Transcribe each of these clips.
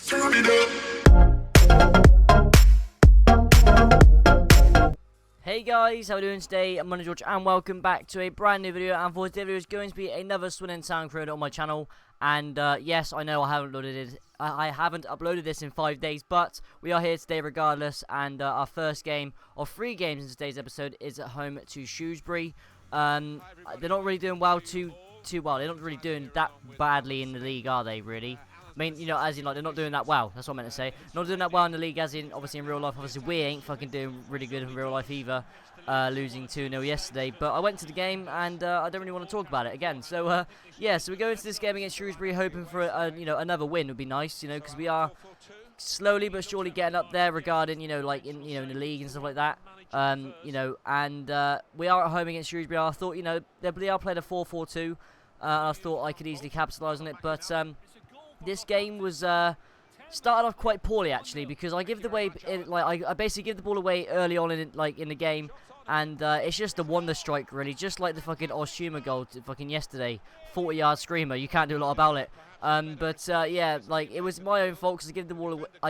Hey guys, how are we doing today? I'm George and welcome back to a brand new video. And for today's video is going to be another Swindon Town creator on my channel. And yes, I know I haven't uploaded this in 5 days, but we are here today regardless. And our first game of 3 games in today's episode is at home to Shrewsbury. They're not really doing well too well. They're not really doing that badly in the league, are they? Really? I mean, you know, as in, like, they're not doing that well. That's what I meant to say. Not doing that well in the league, as in, obviously, in real life. Obviously, we ain't fucking doing really good in real life either. Losing 2-0 yesterday. But I went to the game, and I don't really want to talk about it again. So, yeah, so we go into this game against Shrewsbury, hoping for, you know, another win would be nice, you know, because we are slowly but surely getting up there regarding, you know, like, in the league and stuff like that. You know, and we are at home against Shrewsbury. I thought, you know, they are playing a 4-4-2. I thought I could easily capitalise on it, but this game was started off quite poorly actually, because I give the way I basically give the ball away early on in the game, and it's just a wonder strike really, just like the fucking Oshuma goal fucking yesterday, 40-yard screamer. You can't do a lot about it. But yeah, like, it was my own fault because I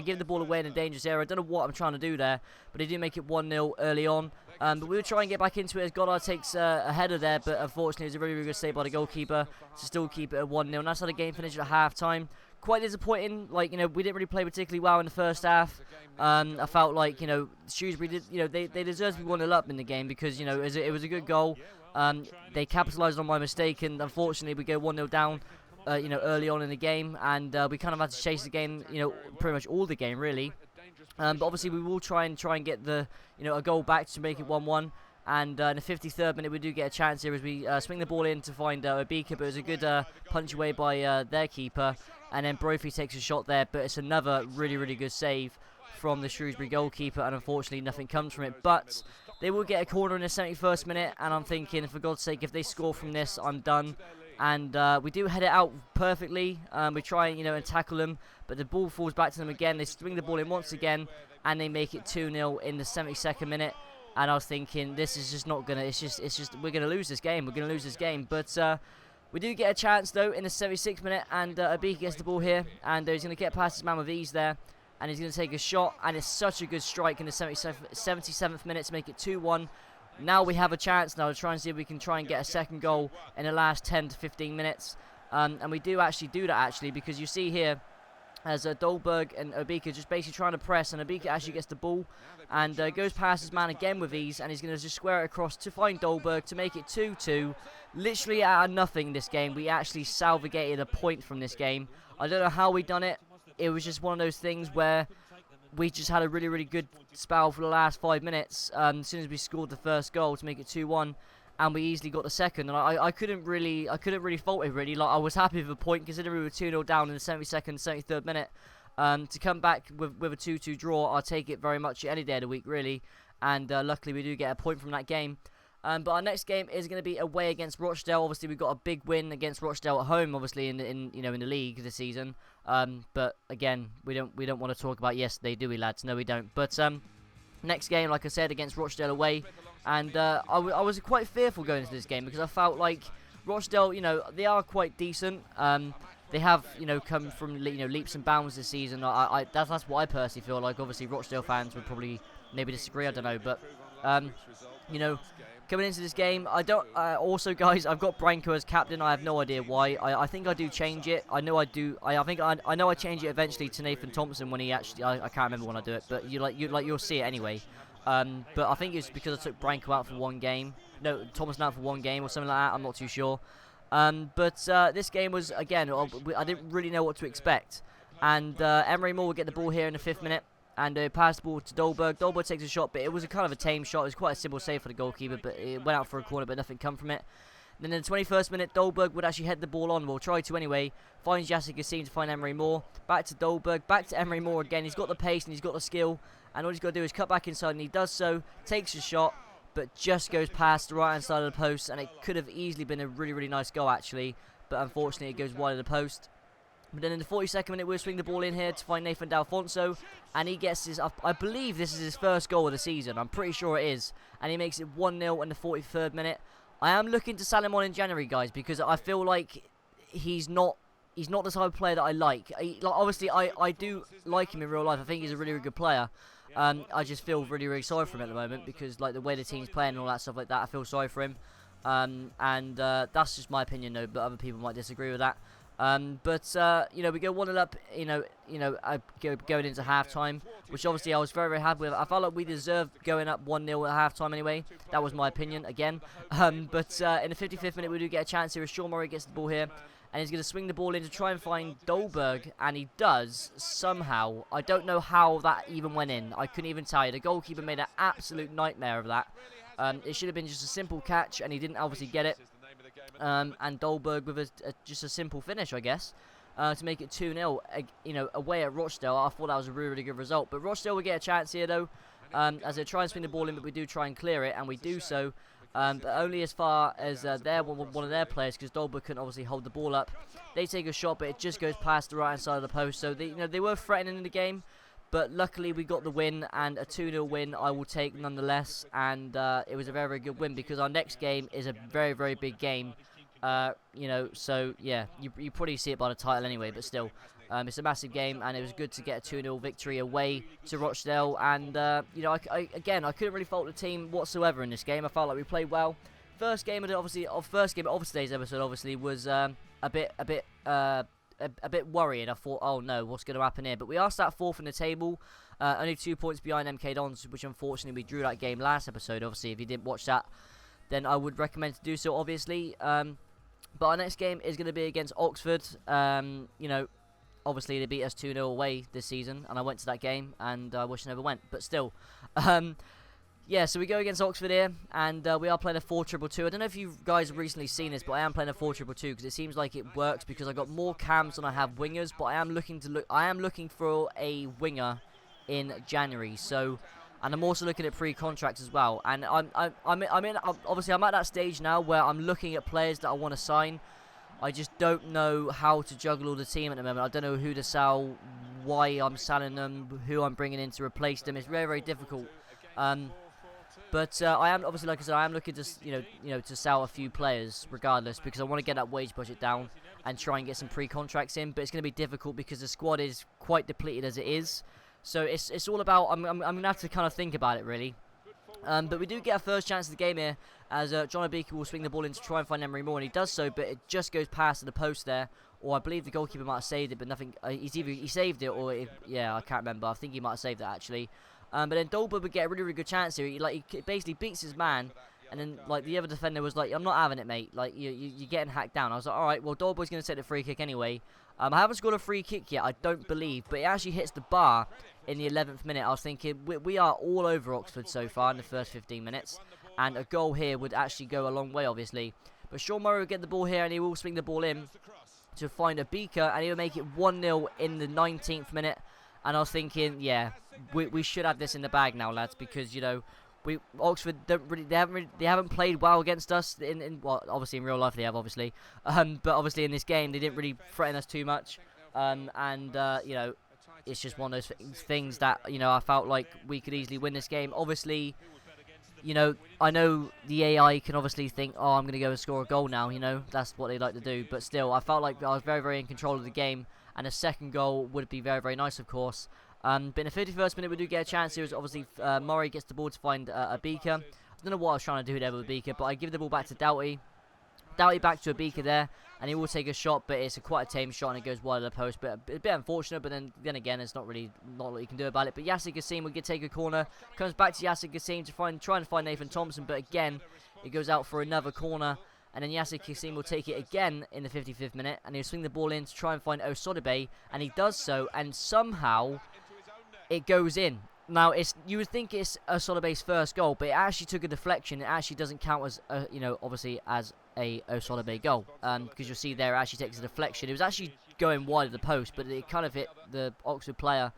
give the ball away in a dangerous area. I don't know what I'm trying to do there, but they do make it 1-0 early on. But we will try and get back into it as Goddard takes a header there, but unfortunately it was a really, really good save by the goalkeeper to still keep it at 1-0. And that's how the game finished at half-time. Quite disappointing. Like, you know, we didn't really play particularly well in the first half. I felt like, you know, Shrewsbury did, you know, they deserved to be 1-0 up in the game because, you know, it was a good goal. They capitalised on my mistake, and unfortunately we go 1-0 down. You know, early on in the game, and we kind of had to chase the game, you know, pretty much all the game really. But obviously we will try and get the, you know, a goal back to make it 1-1. And in the 53rd minute we do get a chance here as we swing the ball in to find Obika, but it was a good punch away by their keeper, and then Brophy takes a shot there, but it's another really, really good save from the Shrewsbury goalkeeper, and unfortunately nothing comes from it. But they will get a corner in the 71st minute, and I'm thinking, for God's sake, if they score from this, I'm done. And we do head it out perfectly. We try, you know, and tackle them, but the ball falls back to them again. They swing the ball in once again, and they make it 2-0 in the 72nd minute. And I was thinking, this is just not gonna. It's just we're gonna lose this game. We're gonna lose this game. But we do get a chance though in the 76th minute, and Obika gets the ball here, and he's gonna get past his man with ease there, and he's gonna take a shot, and it's such a good strike in the 77th minute to make it 2-1. Now we have a chance now to try and see if we can try and get a second goal in the last 10 to 15 minutes. And we do actually do that actually, because you see here as Dolberg and Obika just basically trying to press, and Obika actually gets the ball and goes past his man again with ease, and he's going to just square it across to find Dolberg to make it 2-2. Literally out of nothing this game, we actually salvageted a point from this game. I don't know how we done it. It was just one of those things where we just had a really, really good spell for the last 5 minutes as soon as we scored the first goal to make it 2-1, and we easily got the second. And I couldn't really fault it really. Like, I was happy with a point considering we were 2-0 down in the 72nd, 73rd minute. To come back with a 2-2 draw, I'll take it very much any day of the week really. And luckily we do get a point from that game. But our next game is going to be away against Rochdale. Obviously, we've got a big win against Rochdale at home, obviously in the league this season. But again, we don't want to talk about yesterday, do we, lads? No, we don't. But next game, like I said, against Rochdale away, and I was quite fearful going into this game because I felt like Rochdale, you know, they are quite decent. They have, you know, come from, you know, leaps and bounds this season. That's what I personally feel like. Obviously, Rochdale fans would probably maybe disagree. I don't know, but you know, coming into this game, I don't. Also, guys, I've got Branko as captain. I have no idea why. I think I do change it. I know I do. I know I change it eventually to Nathan Thompson when he actually. I can't remember when I do it, but you'll see it anyway. But I think it's because I took Branko out for 1 game. No, Thompson out for 1 game or something like that. I'm not too sure. But this game was, again, I didn't really know what to expect. And Emery Moore would get the ball here in the 5th minute. And passed the ball to Dolberg. Dolberg takes a shot, but it was a kind of a tame shot. It was quite a simple save for the goalkeeper, but it went out for a corner, but nothing come from it. Then in the 21st minute, Dolberg would actually head the ball on. Well, try to anyway. Finds Yasser Gassim to find Emery Moore. Back to Dolberg. Back to Emery Moore again. He's got the pace and he's got the skill. And all he's got to do is cut back inside, and he does so. Takes a shot, but just goes past the right-hand side of the post. And it could have easily been a really, really nice goal, actually. But unfortunately, it goes wide of the post. But then in the 42nd minute, we'll swing the ball in here to find Nathan D'Alfonso. And he gets his, I believe this is his first goal of the season. I'm pretty sure it is. And he makes it 1-0 in the 43rd minute. I am looking to sell him on in January, guys, because I feel like he's not he's not the type of player that I like. Obviously, I do like him in real life. I think he's a really, really good player. I just feel really, really sorry for him at the moment because, like, the way the team's playing and all that stuff like that, I feel sorry for him. That's just my opinion, though, but other people might disagree with that. You know, we go 1-0 up, going into half-time, which obviously I was very, very happy with. I felt like we deserved going up 1-0 at half-time anyway. That was my opinion, again. In the 55th minute, we do get a chance here as Sean Murray gets the ball here, and he's going to swing the ball in to try and find Dolberg, and he does, somehow. I don't know how that even went in. I couldn't even tell you. The goalkeeper made an absolute nightmare of that. It should have been just a simple catch, and he didn't obviously get it. And Dolberg with just a simple finish, I guess, to make it 2-0. Away at Rochdale. I thought that was a really, really good result. But Rochdale will get a chance here, though, as they try and spin the ball in, but we do try and clear it, and we do so. But only as far as one of their players, because Dolberg couldn't obviously hold the ball up. They take a shot, but it just goes past the right-hand side of the post. So they were threatening in the game, but luckily we got the win, and a 2-0 win I will take nonetheless. And it was a very, very good win because our next game is a very, very big game. So yeah, you probably see it by the title anyway, but still, it's a massive game, and it was good to get a 2-0 victory away to Rochdale. And I couldn't really fault the team whatsoever in this game. I felt like we played well. First game of today's episode obviously was a bit worrying. I thought, oh no, what's going to happen here? But we are sat 4th in the table, only 2 points behind MK Dons, which unfortunately we drew that game last episode. Obviously, if you didn't watch that, then I would recommend to do so, obviously. But our next game is going to be against Oxford. Obviously they beat us 2-0 away this season, and I went to that game, and I wish I never went. But still, yeah, so we go against Oxford here, and we are playing a 4-2-2. I don't know if you guys have recently seen this, but I am playing a 4-2-2 because it seems like it works because I got more cams than I have wingers. But I am looking for a winger in January. So. And I'm also looking at pre-contracts as well. And obviously I'm at that stage now where I'm looking at players that I want to sign. I just don't know how to juggle all the team at the moment. I don't know who to sell, why I'm selling them, who I'm bringing in to replace them. It's very, very difficult. I am obviously, like I said, I am looking to to sell a few players regardless because I want to get that wage budget down and try and get some pre-contracts in. But it's going to be difficult because the squad is quite depleted as it is. So it's all about, I'm going to have to kind of think about it, really. But we do get our first chance of the game here, as John Obika will swing the ball in to try and find Emery Moore, and he does so, but it just goes past the post there. Or I believe the goalkeeper might have saved it, but nothing, he saved it, or, I can't remember. I think he might have saved it, actually. But then Dolberg would get a really, really good chance here. He basically beats his man, and then, the other defender was like, I'm not having it, mate. You're getting hacked down. I was like, alright, well, Dolberg's going to take the free kick anyway. I haven't scored a free kick yet, I don't believe, but it actually hits the bar in the 11th minute. I was thinking, we are all over Oxford so far in the first 15 minutes, and a goal here would actually go a long way, obviously. But Sean Murray will get the ball here, and he will swing the ball in to find Obika, and he'll make it 1-0 in the 19th minute. And I was thinking, yeah, we should have this in the bag now, lads, because, Oxford they haven't played well against us well, obviously in real life they have, obviously, but obviously in this game they didn't really threaten us too much, it's just one of those things that I felt like we could easily win this game. Obviously, I know the AI can obviously think, oh, I'm gonna go and score a goal now, that's what they like to do, but still I felt like I was very, very in control of the game, and a second goal would be very, very nice, of course. But in the 51st minute, we do get a chance here. Obviously, Murray gets the ball to find Obika. I don't know what I was trying to do there with Obika, but I give the ball back to Doughty. Doughty back to Obika there, and he will take a shot, but it's quite a tame shot, and it goes wide of the post. But a bit unfortunate, but then again, it's not what you can do about it. But Yasser Kassim will take a corner, comes back to Yasser Kassim to try and find Nathan Thompson, but again, it goes out for another corner. And then Yasser Kassim will take it again in the 55th minute, and he'll swing the ball in to try and find Osodibe, and he does so, and somehow it goes in. Now, you would think it's Osodibe's first goal, but it actually took a deflection. It actually doesn't count as, obviously as a Osodibe goal, because you'll see there it actually takes a deflection. It was actually going wide of the post, but it kind of hit the Oxford player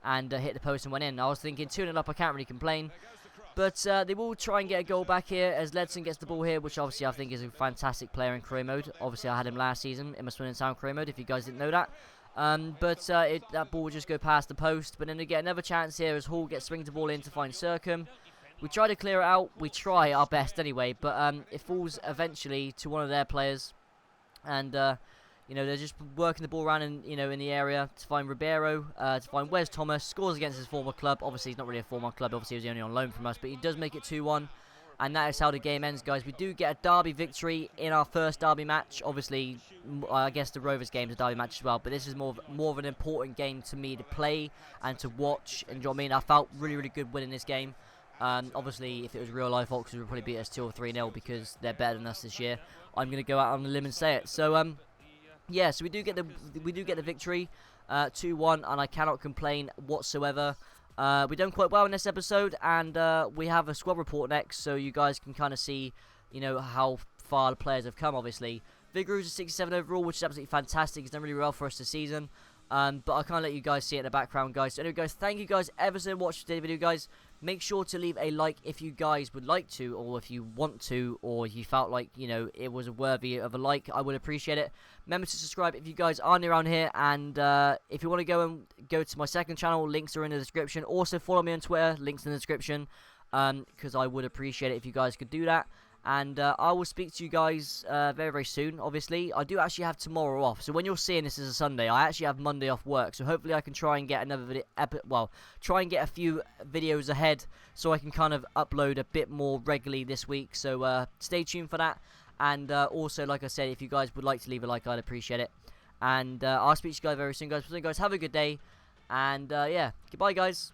and hit the post and went in. I was thinking 2-0 up, I can't really complain. But they will try and get a goal back here as Ledson gets the ball here, which obviously I think is a fantastic player in career mode. Obviously, I had him last season in my Swindon Town career mode, if you guys didn't know that. That ball will just go past the post. But then we get another chance here as Hall swings the ball in to find Circum. We try to clear it out. We try our best anyway, but it falls eventually to one of their players. And You know, they're just working the ball around in the area to find Ribeiro, to find Wes Thomas, scores against his former club. Obviously, he's not really a former club. Obviously, he was only on loan from us, but he does make it 2-1. And that is how the game ends, guys. We do get a derby victory in our first derby match. Obviously, I guess the Rovers game is a derby match as well, but this is more of an important game to me to play and to watch. And you know what I mean? I felt really, really good winning this game. Obviously, if it was real life, Oxford would probably beat us 2 or 3-0 because they're better than us this year. I'm going to go out on a limb and say it. So, yeah, so we do get the victory, 2-1, and I cannot complain whatsoever. We've done quite well in this episode, and we have a squad report next, so you guys can kind of see, you know, how far the players have come. Obviously, Vigouroux is a 67 overall, which is absolutely fantastic. He's done really well for us this season. But I can't let you guys see it in the background, guys. So anyway, guys, thank you guys ever so much for today's video, guys. Make sure to leave a like if you guys would like to, or if you want to, or if you felt like, you know, it was worthy of a like. I would appreciate it. Remember to subscribe if you guys are new around here, and if you want to go to my second channel, links are in the description. Also follow me on Twitter, links in the description, because I would appreciate it if you guys could do that. And I will speak to you guys very, very soon. Obviously, I do actually have tomorrow off. So when you're seeing this as a Sunday, I actually have Monday off work. So hopefully I can try and get another video, try and get a few videos ahead so I can kind of upload a bit more regularly this week. So stay tuned for that. And also, like I said, if you guys would like to leave a like, I'd appreciate it. And I'll speak to you guys very soon, guys. So guys, have a good day. And yeah, goodbye, guys.